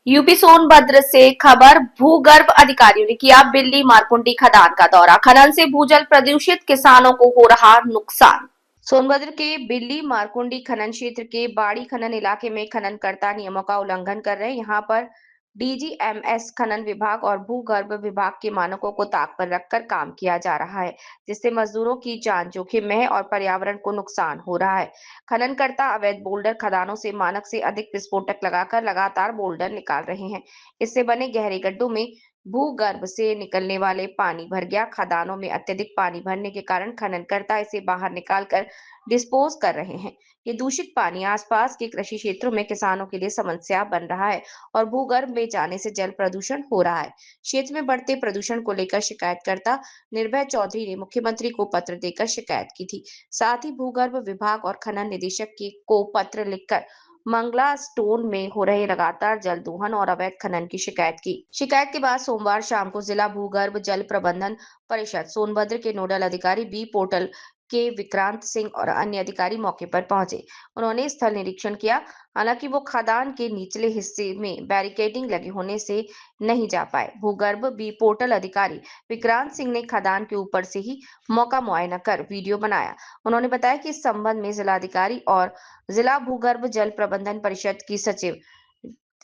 UP Sonbhadra से खबर। भूगर्भ अधिकारियों ने किया बिल्ली मारकुंडी खदान का दौरा। खनन से भूजल प्रदूषित, किसानों को हो रहा नुकसान। सोनभद्र के बिल्ली मारकुंडी खनन क्षेत्र के बाड़ी खनन इलाके में खननकर्ता नियमों का उल्लंघन कर रहे हैं। यहाँ पर डीजीएमएस खनन विभाग और भूगर्भ विभाग के मानकों को ताक पर रखकर काम किया जा रहा है, जिससे मजदूरों की जान जोखिम में है और पर्यावरण को नुकसान हो रहा है। खननकर्ता अवैध बोल्डर खदानों से मानक से अधिक विस्फोटक लगाकर लगातार बोल्डर निकाल रहे हैं। इससे बने गहरे गड्ढों में भूगर्भ से निकलने वाले पानी भर गया। खदानों में अत्यधिक पानी भरने के कारण खननकर्ता इसे बाहर निकालकर डिस्पोज कर रहे हैं। ये दूषित पानी आसपास के कृषि क्षेत्रों में किसानों के लिए समस्या बन रहा है और भूगर्भ में जाने से जल प्रदूषण हो रहा है। क्षेत्र में बढ़ते प्रदूषण को लेकर शिकायतकर्ता निर्भय चौधरी ने मुख्यमंत्री को पत्र देकर शिकायत की थी। साथ ही भूगर्भ विभाग और खनन निदेशक को पत्र लिखकर मंगला स्टोन में हो रहे लगातार जल दोहन और अवैध खनन की शिकायत की। शिकायत के बाद सोमवार शाम को जिला भूगर्भ जल प्रबंधन परिषद सोनभद्र के नोडल अधिकारी बी पोर्टल के विक्रांत सिंह और अन्य अधिकारी मौके पर पहुंचे। उन्होंने स्थल निरीक्षण किया। हालांकि वो खदान के निचले हिस्से में बैरिकेडिंग लगे होने से नहीं जा पाए। भूगर्भ बी पोर्टल अधिकारी विक्रांत सिंह ने खदान के ऊपर से ही मौका मुआयना कर वीडियो बनाया। उन्होंने बताया कि इस संबंध में जिलाधिकारी और जिला भूगर्भ जल प्रबंधन परिषद की सचिव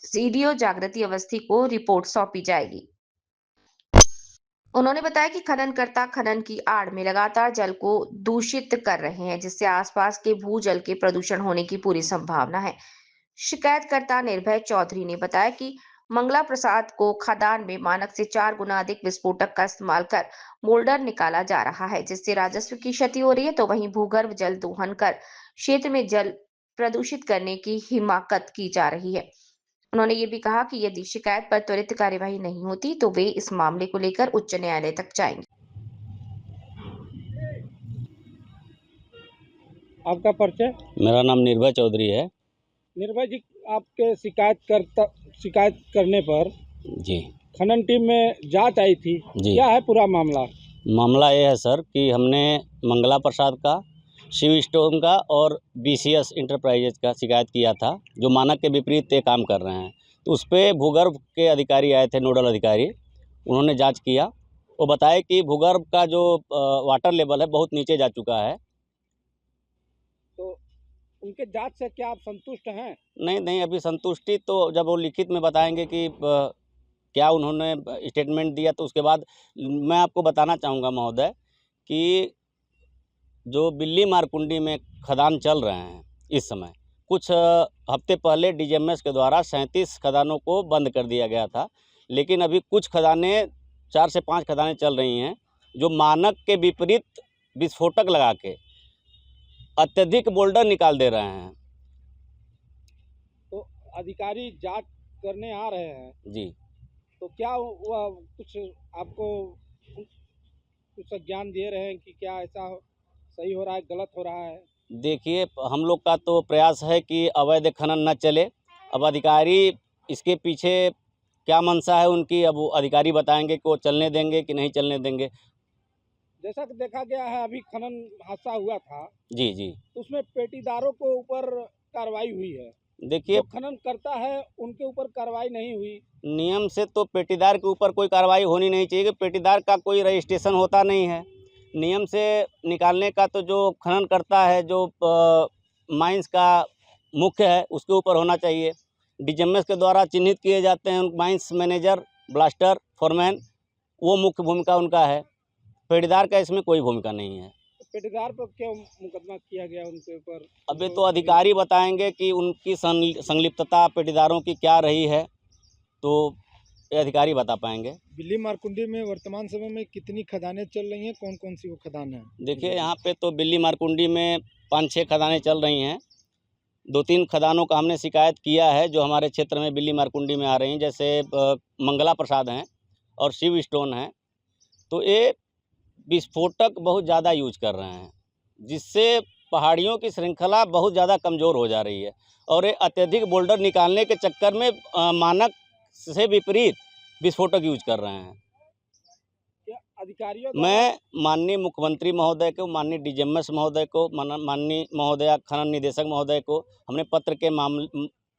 सीडीओ जागृति अवस्थी को रिपोर्ट सौंपी जाएगी। उन्होंने बताया कि खननकर्ता खनन की आड़ में लगातार जल को दूषित कर रहे हैं, जिससे आसपास के भूजल के प्रदूषण होने की पूरी संभावना है। शिकायतकर्ता निर्भय चौधरी ने बताया कि मंगला प्रसाद को खदान में मानक से 4 गुना अधिक विस्फोटक का इस्तेमाल कर मोल्डर निकाला जा रहा है, जिससे राजस्व की क्षति हो रही है। तो वहीं भूगर्भ जल दोहन कर क्षेत्र में जल प्रदूषित करने की हिमाकत की जा रही है। उन्होंने ये भी कहा कि यदि शिकायत पर त्वरित कार्यवाही नहीं होती तो वे इस मामले को लेकर उच्च न्यायालय तक जाएंगे। आपका परिचय? मेरा नाम निर्भय चौधरी है। निर्भय जी, आपके शिकायत करने पर जी खनन टीम में जांच आई थी। जी क्या है पूरा मामला? मामला ये है सर कि हमने मंगला प्रसाद का, शिव स्टोन का और बीसीएस इंटरप्राइजेज का शिकायत किया था, जो मानक के विपरीत ये काम कर रहे हैं। तो उस पर भूगर्भ के अधिकारी आए थे, नोडल अधिकारी। उन्होंने जांच किया। वो बताए कि भूगर्भ का जो वाटर लेवल है बहुत नीचे जा चुका है। तो उनके जांच से क्या आप संतुष्ट हैं? नहीं, अभी संतुष्टि तो जब वो लिखित में बताएंगे कि क्या उन्होंने स्टेटमेंट दिया, तो उसके बाद मैं आपको बताना चाहूँगा महोदय कि जो बिल्ली मारकुंडी में खदान चल रहे हैं इस समय, कुछ हफ्ते पहले डीजीएमएस के द्वारा 37 खदानों को बंद कर दिया गया था। लेकिन अभी कुछ खदानें, 4 से 5 खदानें चल रही हैं, जो मानक के विपरीत विस्फोटक लगा के अत्यधिक बोल्डर निकाल दे रहे हैं। तो अधिकारी जांच करने आ रहे हैं जी, तो क्या वह कुछ आपको कुछ ज्ञान दे रहे हैं कि क्या ऐसा सही हो रहा है, गलत हो रहा है? देखिए, हम लोग का तो प्रयास है कि अवैध खनन न चले। अब अधिकारी इसके पीछे क्या मंशा है उनकी, अब वो अधिकारी बताएंगे कि वो चलने देंगे कि नहीं चलने देंगे। जैसा कि देखा गया है, अभी खनन हादसा हुआ था जी तो उसमें पेटीदारों को ऊपर कार्रवाई हुई है। देखिए, जो खनन करता है उनके ऊपर कार्रवाई नहीं हुई। नियम से तो पेटीदार के ऊपर कोई कार्रवाई होनी नहीं चाहिए कि पेटीदार का कोई रजिस्ट्रेशन होता नहीं है। नियम से निकालने का तो जो खनन करता है, जो माइंस का मुख्य है, उसके ऊपर होना चाहिए। डीजीएमएस के द्वारा चिन्हित किए जाते हैं माइंस मैनेजर, ब्लास्टर, फोरमैन, वो मुख्य भूमिका उनका है। पेटीदार का इसमें कोई भूमिका नहीं है। पेटीदार पर क्यों मुकदमा किया गया उनके ऊपर? अभी तो अधिकारी बताएंगे कि उनकी संलिप्तता पेटीदारों की क्या रही है, तो ये अधिकारी बता पाएंगे। बिल्ली मारकुंडी में वर्तमान समय में कितनी खदानें चल रही हैं? कौन कौन सी वो खदान है? देखिए, यहाँ पे तो बिल्ली मारकुंडी में 5-6 खदानें चल रही हैं। 2-3 खदानों का हमने शिकायत किया है जो हमारे क्षेत्र में बिल्ली मारकुंडी में आ रही हैं, जैसे मंगला प्रसाद हैं और शिव स्टोन हैं। तो ये विस्फोटक बहुत ज़्यादा यूज कर रहे हैं, जिससे पहाड़ियों की श्रृंखला बहुत ज़्यादा कमज़ोर हो जा रही है और ये अत्यधिक बोल्डर निकालने के चक्कर में मानक से विपरीत विस्फोटक यूज कर रहे हैं। अधिकारियों मैं माननीय मुख्यमंत्री महोदय को, माननीय डीजीएमएस महोदय को, माननीय महोदया खनन निदेशक महोदय को हमने पत्र के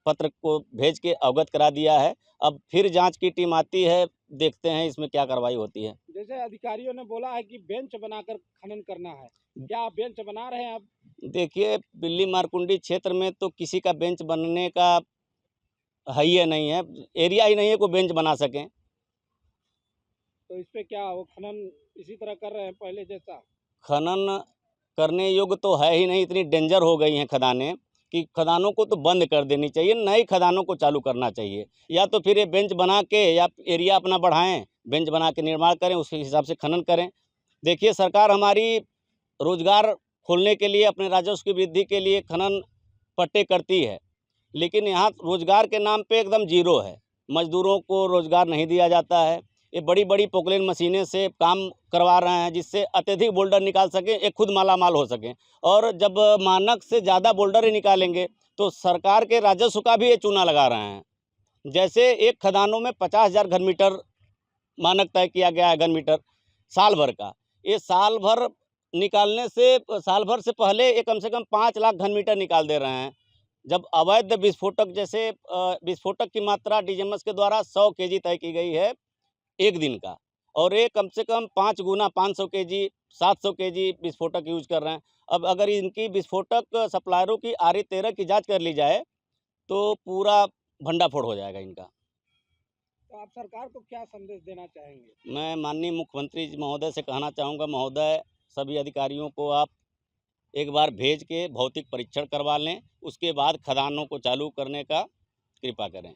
पत्र को भेज के अवगत करा दिया है। अब फिर जांच की टीम आती है, देखते हैं इसमें क्या कार्रवाई होती है। जैसे अधिकारियों ने बोला है कि बेंच बनाकर खनन करना है, क्या आप बेंच बना रहे हैं अब? देखिए, बिल्ली मारकुंडी क्षेत्र में तो किसी का बेंच बनने का है ही नहीं है, एरिया ही नहीं है कोई बेंच बना सकें। तो इस पे क्या वो खनन इसी तरह कर रहे हैं पहले जैसा? खनन करने योग्य तो है ही नहीं, इतनी डेंजर हो गई हैं खदानें कि खदानों को तो बंद कर देनी चाहिए, नई खदानों को चालू करना चाहिए। या तो फिर ये बेंच बना के या एरिया अपना बढ़ाएं, बेंच बना के निर्माण करें, उस हिसाब से खनन करें। देखिए, सरकार हमारी रोजगार खोलने के लिए, अपने राजस्व की वृद्धि के लिए खनन पट्टे करती है, लेकिन यहाँ रोजगार के नाम पे एकदम जीरो है। मजदूरों को रोजगार नहीं दिया जाता है। ये बड़ी बड़ी पोकलेन मशीनें से काम करवा रहे हैं, जिससे अत्यधिक बोल्डर निकाल सकें, एक खुद मालामाल हो सकें। और जब मानक से ज़्यादा बोल्डर ही निकालेंगे तो सरकार के राजस्व का भी ये चूना लगा रहे हैं। जैसे एक खदानों में 50,000 घन मीटर मानक तय किया गया है, घन मीटर साल भर का। ये साल भर निकालने से, साल भर से पहले ये कम से कम 5 लाख घन मीटर निकाल दे रहे हैं। जब अवैध विस्फोटक, जैसे विस्फोटक की मात्रा डीजीएमएस के द्वारा 100 केजी तय की गई है एक दिन का, और ये कम से कम 5 गुना 500 केजी 700 केजी विस्फोटक यूज कर रहे हैं। अब अगर इनकी विस्फोटक सप्लायरों की RE 13 की जांच कर ली जाए तो पूरा भंडाफोड़ हो जाएगा इनका। तो आप सरकार को क्या संदेश देना चाहेंगे? मैं माननीय मुख्यमंत्री जी महोदय से कहना चाहूँगा, महोदय सभी अधिकारियों को आप एक बार भेज के भौतिक परीक्षण करवा लें, उसके बाद खदानों को चालू करने का कृपा करें।